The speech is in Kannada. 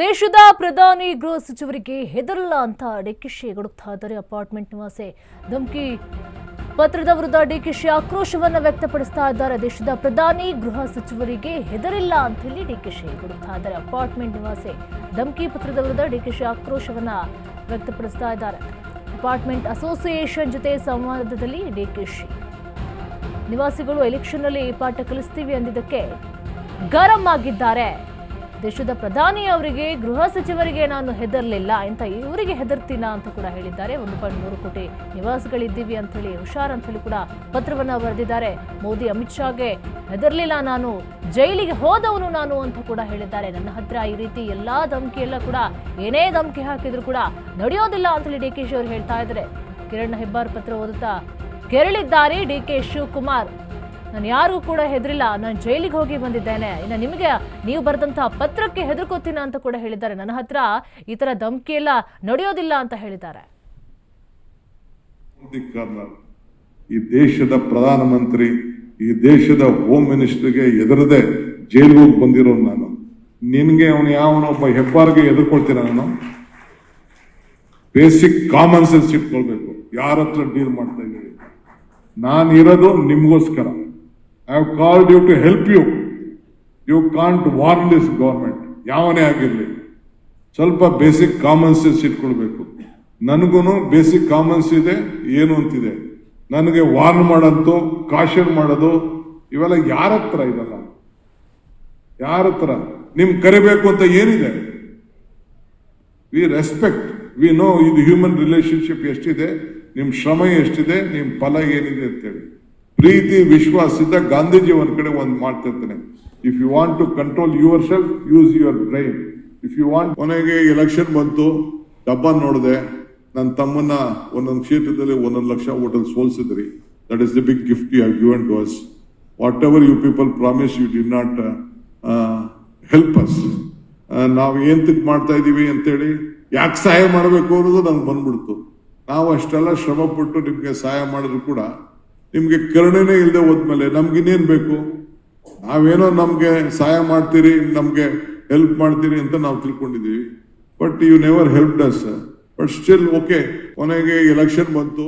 ದೇಶದ ಪ್ರಧಾನಿ ಗೃಹ ಸಚಿವರಿಗೆ ಹೆದರಲ್ಲ ಅಂತ ಡಿಕೆಶಿ ಗುಡುಕ್ತಾ ಇದ್ದಾರೆ. ಅಪಾರ್ಟ್ಮೆಂಟ್ ನಿವಾಸಿ ಧಮಕಿ ಪತ್ರದ ವಿರುದ್ಧ ಡಿಕೆಶಿ ಆಕ್ರೋಶವನ್ನು ವ್ಯಕ್ತಪಡಿಸ್ತಾ ಇದ್ದಾರೆ. ದೇಶದ ಪ್ರಧಾನಿ ಗೃಹ ಸಚಿವರಿಗೆ ಹೆದರಿಲ್ಲ ಅಂತ ಹೇಳಿ ಡಿಕೆಶಿ ಗುಡುಕ್ತಾ ಇದ್ದಾರೆ. ಅಪಾರ್ಟ್ಮೆಂಟ್ ನಿವಾಸಿ ಧಮಕಿ ಪತ್ರದ ವಿರುದ್ಧ ಡಿಕೆಶಿ ಆಕ್ರೋಶವನ್ನ ವ್ಯಕ್ತಪಡಿಸ್ತಾ ಇದ್ದಾರೆ. ಅಪಾರ್ಟ್ಮೆಂಟ್ ಅಸೋಸಿಯೇಷನ್ ಜೊತೆ ಸಂವಾದದಲ್ಲಿ ಡಿಕೆಶಿ ನಿವಾಸಿಗಳು ಎಲೆಕ್ಷನ್ ನಲ್ಲಿ ಪಾಠ ಕಲಿಸ್ತೀವಿ ಅಂದಿದ್ದಕ್ಕೆ ಗರಂ ಆಗಿದ್ದಾರೆ. ದೇಶದ ಪ್ರಧಾನಿ ಅವರಿಗೆ ಗೃಹ ಸಚಿವರಿಗೆ ನಾನು ಹೆದರ್ಲಿಲ್ಲ ಅಂತ ಇವರಿಗೆ ಹೆದರ್ತೀನ ಅಂತ ಕೂಡ ಹೇಳಿದ್ದಾರೆ. 1.3 ಕೋಟಿ ನಿವಾಸಿಗಳಿದ್ದೀವಿ ಅಂತ ಹೇಳಿ ಹುಷಾರ್ ಅಂತ ಹೇಳಿ ಕೂಡ ಪತ್ರವನ್ನ ಬರೆದಿದ್ದಾರೆ. ಮೋದಿ ಅಮಿತ್ ಶಾಗೆ ಹೆದರ್ಲಿಲ್ಲ, ನಾನು ಜೈಲಿಗೆ ಹೋದವನು ನಾನು ಅಂತ ಕೂಡ ಹೇಳಿದ್ದಾರೆ. ನನ್ನ ಹತ್ರ ಈ ರೀತಿ ಎಲ್ಲಾ ಧಮಕಿ ಎಲ್ಲ ಕೂಡ ಏನೇ ಧಮಕಿ ಹಾಕಿದ್ರು ಕೂಡ ನಡೆಯೋದಿಲ್ಲ ಅಂತ ಹೇಳಿ ಡಿಕೆಶಿ ಅವರು ಹೇಳ್ತಾ ಇದ್ದಾರೆ. ಕಿರಣ್ ಹೆಬ್ಬಾರ್ ಪತ್ರ ಓದುತ್ತಾ ಕೆರಳಿದ್ದಾರೆ ಡಿಕೆ ಶಿವಕುಮಾರ್. ನಾನು ಯಾರು ಕೂಡ ಹೆದರಿಲ್ಲ, ನಾನು ಜೈಲಿಗೆ ಹೋಗಿ ಬಂದಿದ್ದೇನೆ, ಇನ್ನು ನಿಮಗೆ ನೀವು ಬರೆದಂತಹ ಪತ್ರಕ್ಕೆ ಹೆದರ್ಕೋತೀನ ಅಂತ ಕೂಡ ಹೇಳಿದ್ದಾರೆ. ನನ್ನ ಹತ್ರ ಈ ತರ ಧಮಕಿ ಎಲ್ಲ ನಡೆಯೋದಿಲ್ಲ ಅಂತ ಹೇಳಿದ್ದಾರೆ. ಈ ದೇಶದ ಪ್ರಧಾನಮಂತ್ರಿ, ಈ ದೇಶದ ಹೋಮ್ ಮಿನಿಸ್ಟರ್ಗೆ ಎದುರದೆ ಜೈಲಿಗೆ ಹೋಗಿ ಬಂದಿರೋ ನಾನು, ನಿನ್ಗೆ ಅವನು ಯಾವನೊಬ್ಬ ಹೆಬ್ಬಾರ್ಗೆ ಎದುರ್ಕೊಳ್ತೀನ? ನಾನು ಬೇಸಿಕ್ ಕಾಮನ್ ಸೆನ್ಸ್ ಇಟ್ಕೊಳ್ಬೇಕು. ಯಾರ ಹತ್ರ ಡೀಲ್ ಮಾಡ್ತಾ ಇದ್ದೀವಿ? ನಾನು ಇರೋದು ನಿಮ್ಗೋಸ್ಕರ. I have called you to help you. You can't warn this government. ಯಾವನೇ ಆಗಿರಲಿ, ಸ್ವಲ್ಪ ಬೇಸಿಕ್ ಕಾಮನ್ ಸೆನ್ಸ್ ಇಟ್ಕೊಳ್ಬೇಕು. ನನಗೂ ಬೇಸಿಕ್ ಕಾಮನ್ಸ್ ಇದೆ, ಏನು ಅಂತಿದೆ. ನನಗೆ ವಾರ್ನ್ ಮಾಡೋದು, ಕಾಶನ್ ಮಾಡೋದು ಇವೆಲ್ಲ ಯಾರ ಹತ್ರ ಇದಲ್ಲ. ಯಾರ ಹತ್ರ ನಿಮ್ ಕರಿಬೇಕು ಅಂತ ಏನಿದೆ? ವಿ ರೆಸ್ಪೆಕ್ಟ್, ವಿ ನೋ ಇದು ಹ್ಯೂಮನ್ ರಿಲೇಶನ್ಶಿಪ್ ಎಷ್ಟಿದೆ, ನಿಮ್ ಶ್ರಮ ಎಷ್ಟಿದೆ, ನಿಮ್ ಫಲ ಏನಿದೆ ಅಂತೇಳಿ. ಪ್ರೀತಿ ವಿಶ್ವಾಸದಿಂದ ಗಾಂಧೀಜಿ ಒಂದ್ ಕಡೆ ಒಂದು ಮಾಡ್ತಿರ್ತಾನೆ, if you want to control yourself use your brain. If you want. ಕೊನೆಗೆ ಎಲೆಕ್ಷನ್ ಬಂತು, ಡಬ್ಬ ನೋಡಿದೆ. ನನ್ನ ತಮ್ಮನ್ನ ಒಂದೊಂದು ಕ್ಷೇತ್ರದಲ್ಲಿ 1 ಲಕ್ಷ ಓಟಲ್ಲಿ ಸೋಲ್ಸಿದ್ರಿ. That is the big gift you have given to us. Whatever you people promise you did not help us. ನಾವು ಏನ್ ಮಾಡ್ತಾ ಇದೀವಿ ಅಂತೇಳಿ, ಯಾಕೆ ಸಹಾಯ ಮಾಡಬೇಕು ಅನ್ನೋದು ನಂಗೆ ಬಂದ್ಬಿಡ್ತು. ನಾವು ಅಷ್ಟೆಲ್ಲ ಶ್ರಮ ಪಟ್ಟು ನಿಮ್ಗೆ ಸಹಾಯ ಮಾಡಿದ್ರು ಕೂಡ ನಿಮ್ಗೆ ಕರುಣೆನೇ ಇಲ್ಲದೆ ಹೋದ್ಮೇಲೆ ನಮ್ಗೆ ಇನ್ನೇನ್ ಬೇಕು? ನಾವೇನೋ ನಮ್ಗೆ ಸಹಾಯ ಮಾಡ್ತೀರಿ, ನಮ್ಗೆ ಹೆಲ್ಪ್ ಮಾಡ್ತೀರಿ ಅಂತ ನಾವು ತಿಳ್ಕೊಂಡಿದೀವಿ. But you never helped us. But still okay. ಕೊನೆಗೆ ಎಲೆಕ್ಷನ್ ಬಂತು.